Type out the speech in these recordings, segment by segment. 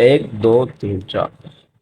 1 2 3 4।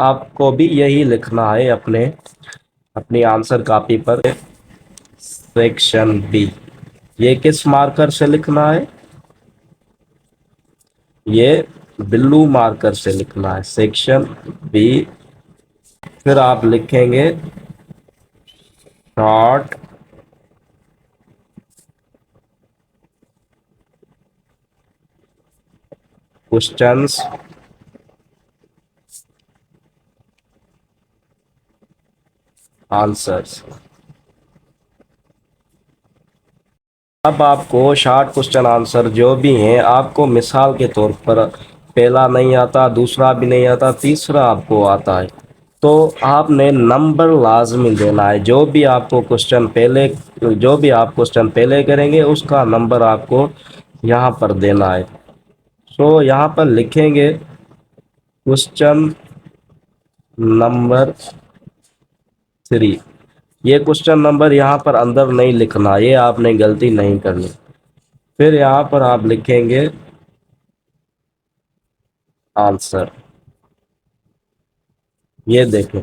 آپ کو بھی یہی لکھنا ہے اپنی آنسر کاپی پر، سیکشن بی۔ یہ کس مارکر سے لکھنا ہے؟ یہ بلو مارکر سے لکھنا ہے، سیکشن بی۔ پھر آپ لکھیں گے شارٹ کوسچنس آنسرس۔ اب آپ کو شارٹ کوسچن آنسر جو بھی ہیں، آپ کو مثال کے طور پر پہلا نہیں آتا، دوسرا بھی نہیں آتا، تیسرا آپ کو آتا ہے، تو آپ نے نمبر لازمی دینا ہے۔ جو بھی آپ کوسچن پہلے کریں گے اس کا نمبر آپ کو یہاں پر دینا ہے۔ سو یہاں پر لکھیں گے کوسچن نمبر 3۔ یہ کوسچن نمبر یہاں پر اندر نہیں لکھنا، یہ آپ نے غلطی نہیں کرنی۔ پھر یہاں پر آپ لکھیں گے آنسر۔ یہ دیکھیں،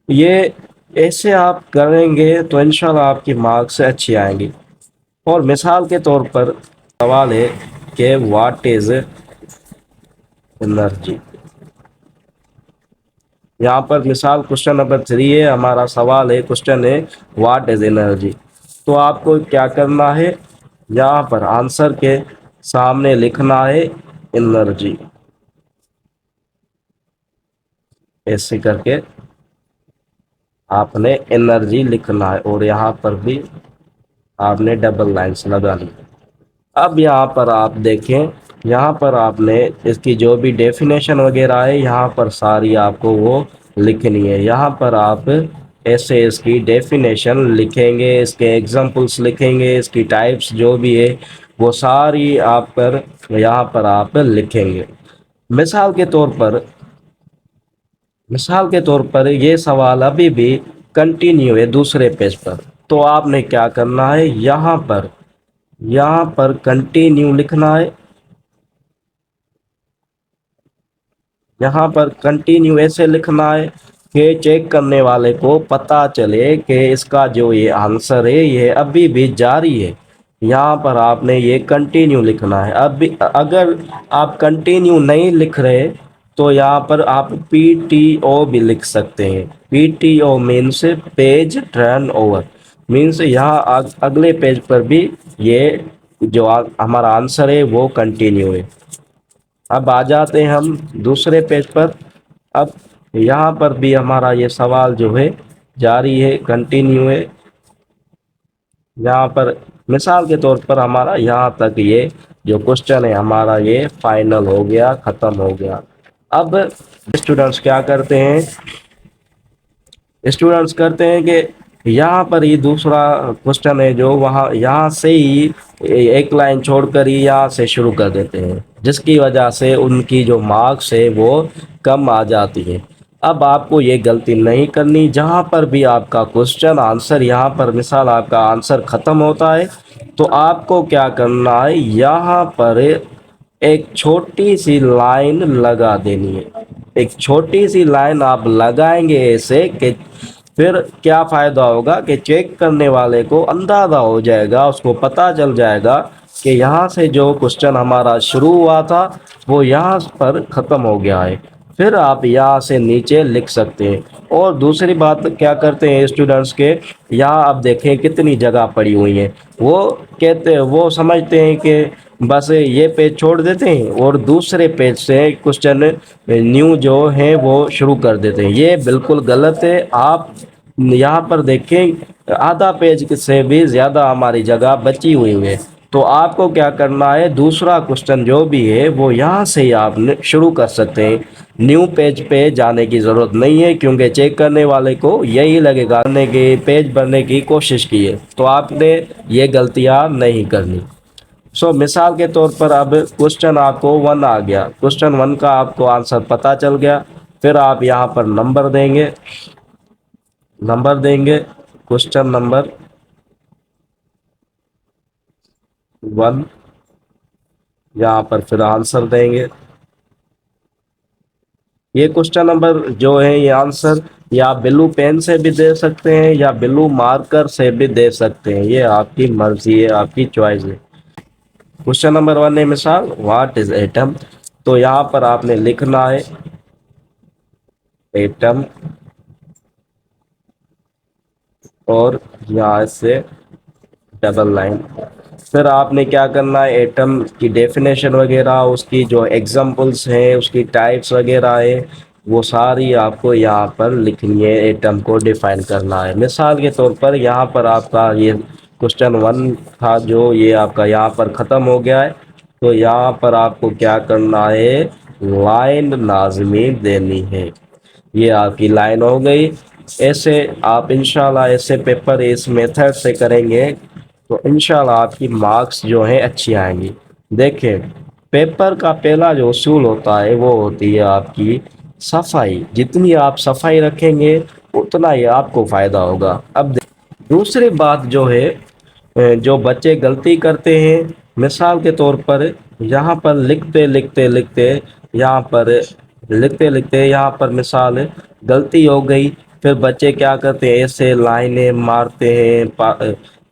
یہ ایسے آپ کریں گے تو انشاءاللہ آپ کی مارکس اچھی آئیں گی۔ اور مثال کے طور پر سوال ہے کہ واٹ از انرجی۔ یہاں پر مثال کوسچن نمبر 3 ہے، ہمارا سوال ہے، کوسچن ہے واٹ از انرجی۔ تو آپ کو کیا کرنا ہے، یہاں پر آنسر کے سامنے لکھنا ہے انرجی، ایسے کر کے آپ نے انرجی لکھنا ہے، اور یہاں پر بھی آپ نے ڈبل لائنس لگانی۔ اب یہاں پر آپ دیکھیں، یہاں پر آپ نے اس کی جو بھی ڈیفینیشن وغیرہ ہے یہاں پر ساری آپ کو وہ لکھنی ہے۔ یہاں پر آپ ایسے اس کی ڈیفینیشن لکھیں گے، اس کے ایگزامپلس لکھیں گے، اس کی ٹائپس جو بھی ہے وہ ساری آپ پر یہاں پر آپ لکھیں گے۔ مثال کے طور پر یہ سوال ابھی بھی کنٹینیو ہے دوسرے پیج پر، تو آپ نے کیا کرنا ہے، یہاں پر کنٹینیو لکھنا ہے۔ یہاں پر کنٹینیو ایسے لکھنا ہے کہ چیک کرنے والے کو پتا چلے کہ اس کا جو یہ آنسر ہے یہ ابھی بھی جاری ہے۔ یہاں پر آپ نے یہ کنٹینیو لکھنا ہے۔ اب اگر آپ کنٹینیو نہیں لکھ رہے تو یہاں پر آپ پی ٹی او بھی لکھ سکتے ہیں۔ P T O means page turn over, means یہاں اگلے پیج پر بھی یہ جو ہمارا آنسر ہے وہ کنٹینیو ہے۔ اب آ جاتے ہیں ہم دوسرے پیج پر۔ اب یہاں پر بھی ہمارا یہ سوال جو ہے جاری ہے، کنٹینیو ہے۔ یہاں پر مثال کے طور پر ہمارا یہاں تک یہ جو کوسچن ہے ہمارا یہ فائنل ہو گیا، ختم ہو گیا۔ اب اسٹوڈنٹس کیا کرتے ہیں، اسٹوڈنٹس کرتے ہیں کہ یہاں پر ہی دوسرا کوسچن ہے جو یہاں سے ہی ایک لائن چھوڑ کر ہی یہاں سے شروع کر دیتے ہیں، جس کی وجہ سے ان کی جو مارکس ہے وہ کم آ جاتی ہے۔ اب آپ کو یہ غلطی نہیں کرنی، جہاں پر بھی آپ کا کوسچن آنسر یہاں پر مثال آپ کا آنسر ختم ہوتا ہے تو آپ کو کیا کرنا ہے، یہاں پر ایک چھوٹی سی لائن لگا دینی ہے۔ ایک چھوٹی سی لائن آپ لگائیں گے ایسے کہ پھر کیا فائدہ ہوگا کہ چیک کرنے والے کو اندازہ ہو جائے گا، اس کو پتہ چل جائے گا کہ یہاں سے جو کوسچن ہمارا شروع ہوا تھا وہ یہاں پر ختم ہو گیا ہے۔ پھر آپ یہاں سے نیچے لکھ سکتے ہیں۔ اور دوسری بات کیا کرتے ہیں اسٹوڈنٹس کے، یہاں آپ دیکھیں کتنی جگہ پڑی ہوئی ہیں، وہ سمجھتے ہیں کہ بس یہ پیج چھوڑ دیتے ہیں اور دوسرے پیج سے کوسچن نیو جو ہے وہ شروع کر دیتے ہیں۔ یہ بالکل غلط ہے۔ آپ یہاں پر دیکھیں آدھا پیج سے بھی زیادہ ہماری جگہ بچی ہوئی ہے، تو آپ کو کیا کرنا ہے، دوسرا کوسچن جو بھی ہے وہ یہاں سے ہی آپ شروع کر سکتے ہیں۔ نیو پیج پہ جانے کی ضرورت نہیں ہے، کیونکہ چیک کرنے والے کو یہی لگے گا کہ پیج بھرنے کی کوشش کی ہے، تو آپ نے یہ غلطیاں نہیں کرنی۔ مثال کے طور پر اب کوسچن آپ کو 1 آ گیا، کوسچن 1 کا آپ کو آنسر پتا چل گیا۔ پھر آپ یہاں پر نمبر دیں گے کوسچن نمبر 1، یہاں پر پھر آنسر دیں گے یہ کوشچن نمبر جو ہے یہ آنسر یا بلو پین سے بھی دے سکتے ہیں یا بلو مارکر سے بھی دے سکتے ہیں، یہ آپ کی مرضی ہے، آپ کی چوائس ہے۔ کوشچن نمبر 1 ہے مثال واٹ از ایٹم، تو یہاں پر آپ نے لکھنا ہے ایٹم، اور یہاں سے ڈبل لائن، پھر آپ نے کیا کرنا ہے ایٹم کی ڈیفینیشن وغیرہ، اس کی جو ایگزامپلس ہیں، اس کی ٹائپس وغیرہ ہے، وہ ساری آپ کو یہاں پر لکھنی ہے، ایٹم کو ڈیفائن کرنا ہے۔ مثال کے طور پر یہاں پر آپ کا یہ کوشچن 1 تھا جو یہ آپ کا یہاں پر ختم ہو گیا ہے، تو یہاں پر آپ کو کیا کرنا ہے لائن لازمی دینی ہے، یہ آپ کی لائن ہو گئی۔ ایسے آپ انشاءاللہ ایسے پیپر اس میتھڈ سے کریں گے تو انشاءاللہ آپ کی مارکس جو ہیں اچھی آئیں گی۔ دیکھیں پیپر کا پہلا جو اصول ہوتا ہے وہ ہوتی ہے آپ کی صفائی، جتنی آپ صفائی رکھیں گے اتنا ہی آپ کو فائدہ ہوگا۔ اب دوسری بات جو ہے جو بچے غلطی کرتے ہیں، مثال کے طور پر یہاں پر لکھتے یہاں پر مثال غلطی ہو گئی، پھر بچے کیا کرتے ہیں ایسے لائنیں مارتے ہیں،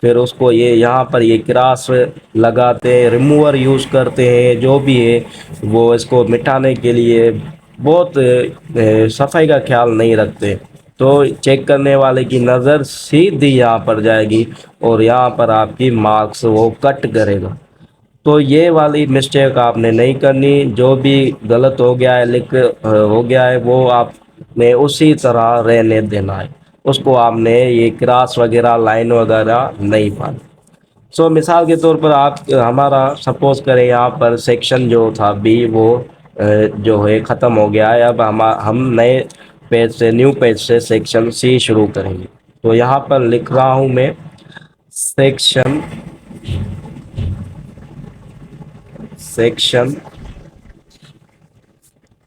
پھر اس کو یہاں پر یہ کراس لگاتے ہیں، ریموور یوز کرتے ہیں، جو بھی ہے وہ اس کو مٹانے کے لیے بہت صفائی کا خیال نہیں رکھتے، تو چیک کرنے والے کی نظر سیدھی یہاں پر جائے گی اور یہاں پر آپ کی مارکس وہ کٹ کرے گا۔ تو یہ والی مسٹیک آپ نے نہیں کرنی، جو بھی غلط ہو گیا ہے ہو گیا ہے وہ آپ نے اسی طرح رہنے دینا ہے، اس کو آپ نے یہ کراس وغیرہ لائن وغیرہ نہیں پانی۔ سو مثال کے طور پر آپ ہمارا سپوز کریں یہاں پر سیکشن جو تھا بی وہ جو ہے ختم ہو گیا ہے، اب ہم نئے پیج سے نیو پیج سے سیکشن سی شروع کریں گے، تو یہاں پر لکھ رہا ہوں میں section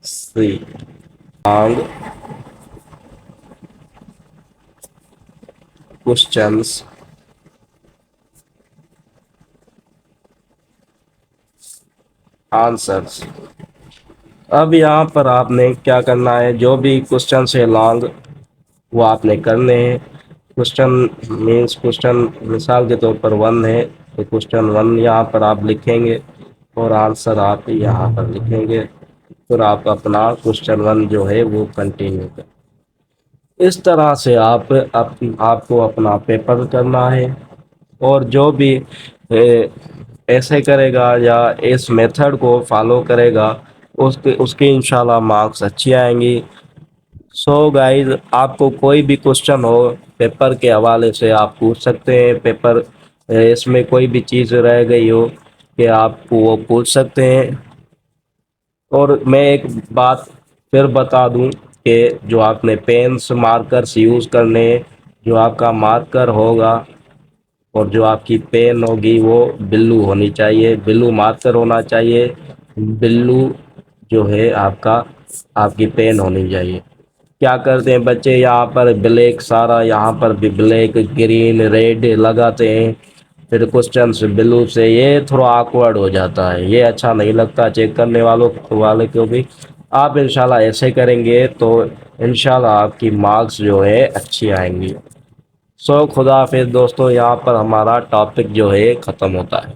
C long questions answers. اب یہاں پر آپ نے کیا کرنا ہے جو بھی کوشچن سے لانگ وہ آپ نے کرنے ہیں، کوشچن مثال کے طور پر 1 ہے تو کوشچن 1 یہاں پر آپ لکھیں گے اور آنسر آپ یہاں پر لکھیں گے، پھر آپ اپنا کوشچن 1 جو ہے وہ کنٹینیو کریں۔ اس طرح سے آپ کو اپنا پیپر کرنا ہے، اور جو بھی ایسے کرے گا یا اس میتھڈ کو فالو کرے گا اس کی انشاءاللہ مارکس اچھی آئیں گی۔ سو گائز آپ کو کوئی بھی کوشچن ہو پیپر کے حوالے سے آپ پوچھ سکتے ہیں، پیپر اس میں کوئی بھی چیز رہ گئی ہو کہ آپ کو وہ پوچھ سکتے ہیں۔ اور میں ایک بات پھر بتا دوں کہ جو آپ نے پینس مارکرس یوز کرنے، جو آپ کا مارکر ہوگا اور جو آپ کی پین ہوگی وہ بلو ہونی چاہیے، بلو مارکر ہونا چاہیے، بلو جو ہے آپ کی پین ہونی چاہیے۔ کیا کرتے ہیں بچے یہاں پر بلیک سارا یہاں پر بھی بلیک گرین ریڈ لگاتے ہیں، پھر کوشچنس بلو سے، یہ تھوڑا آکورڈ ہو جاتا ہے، یہ اچھا نہیں لگتا چیک کرنے والے کو بھی۔ آپ انشاءاللہ ایسے کریں گے تو انشاءاللہ آپ کی مارکس جو ہے اچھی آئیں گی۔ سو خدا حافظ دوستو، یہاں پر ہمارا ٹاپک جو ہے ختم ہوتا ہے۔